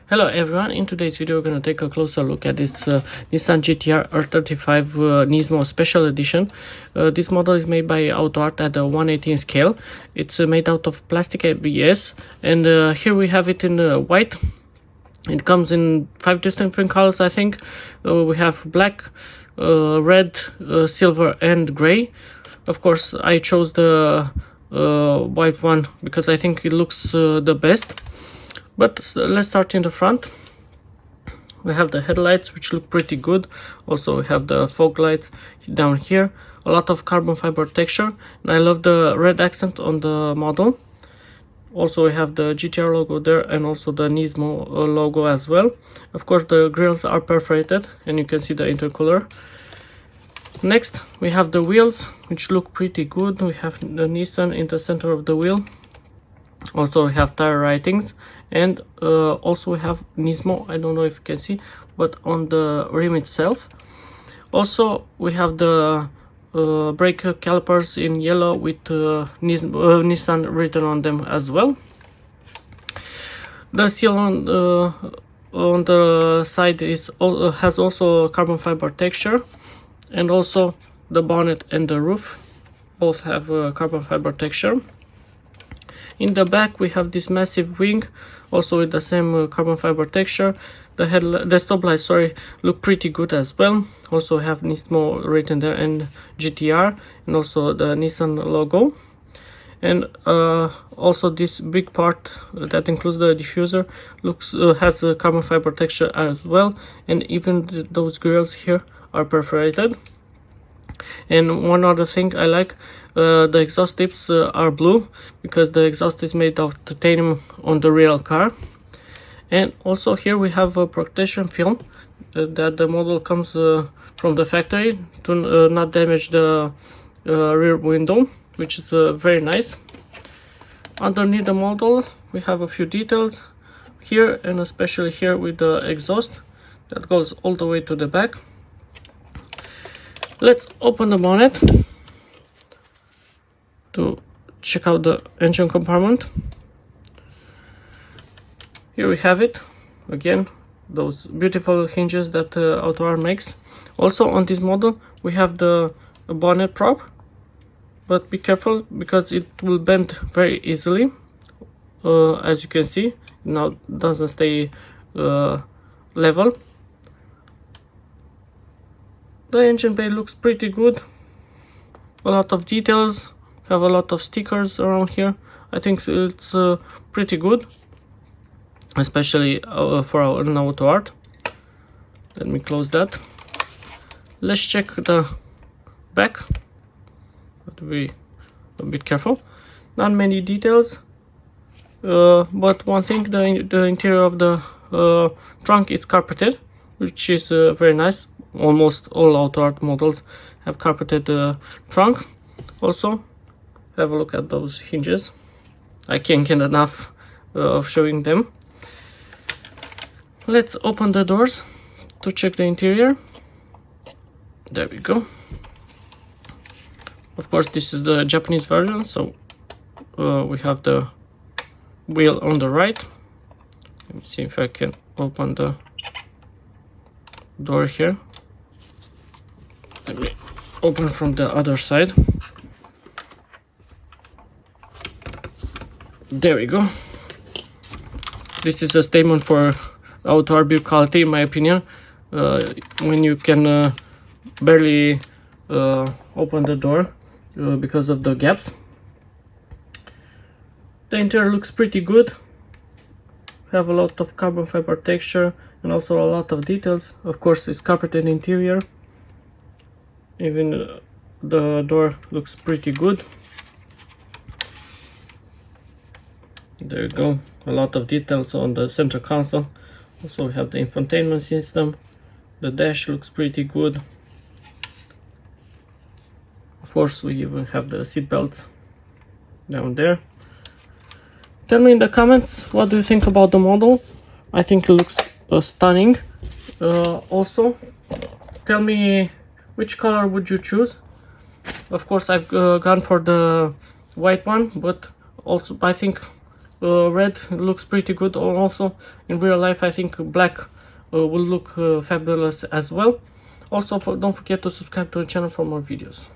Hello everyone, in today's video we're going to take a closer look at this Nissan GT-R R35 Nismo Special Edition. This model is made by AutoArt at a 1/18 scale. It's made out of plastic ABS, and here we have it in white. It comes in 5 different colors, I think. We have black, red, silver and gray. Of course I chose the white one because I think it looks the best. But let's start in the front. We have the headlights, which look pretty good. Also we have the fog lights down here. A lot of carbon fiber texture, and I love the red accent on the model. Also we have the GT-R logo there, and also the Nismo logo as well. Of course the grills are perforated, and you can see the intercooler. Next we have the wheels, which look pretty good. We have the Nissan in the center of the wheel. Also we have tire ratings, and also we have Nismo. I don't know if you can see, but on the rim itself. Also we have the brake calipers in yellow with Nissan written on them as well. The seal on the side has also carbon fiber texture, and also the bonnet and the roof both have carbon fiber texture. In the back we have this massive wing, also with the same carbon fiber texture. The stop lights, look pretty good as well. Also have Nismo written there and GT-R, and also the Nissan logo. And also this big part that includes the diffuser has a carbon fiber texture as well, and even those grills here are perforated. And one other thing I like, the exhaust tips are blue because the exhaust is made of titanium on the real car. And also here we have a protection film that the model comes from the factory to not damage the rear window, which is very nice. Underneath the model we have a few details here, and especially here with the exhaust that goes all the way to the back. Let's open the bonnet to check out the engine compartment. Here we have it again, those beautiful hinges that AutoArt makes. Also on this model we have the bonnet prop, but be careful because it will bend very easily. As you can see, now it doesn't stay level. The engine bay looks pretty good. A lot of details, have a lot of stickers around here. I think it's pretty good, especially for an AutoArt. Let me close that. Let's check the back, but be a bit careful. Not many details, but one thing, the interior of the trunk is carpeted, which is very nice. Almost all AutoArt models have carpeted trunk. Also have a look at those hinges. I can't get enough of showing them. Let's open the doors to check the interior. There we go. Of course this is the Japanese version, so we have the wheel on the right. Let me see if I can open the door here. Let me open from the other side. There we go. This is a statement for AutoArt build quality, in my opinion. When you can barely open the door because of the gaps. The interior looks pretty good. Have a lot of carbon fiber texture and also a lot of details. Of course it's carpeted interior. Even the door looks pretty good. There you go, a lot of details on the center console. Also we have the infotainment system. The dash looks pretty good. Of course we even have the seat belts down there. Tell me in the comments, what do you think about the model? I think it looks stunning. Also tell me, which color would you choose? Of course I've gone for the white one, but also I think red looks pretty good, or also in real life I think black will look fabulous as well. Also, don't forget to subscribe to the channel for more videos.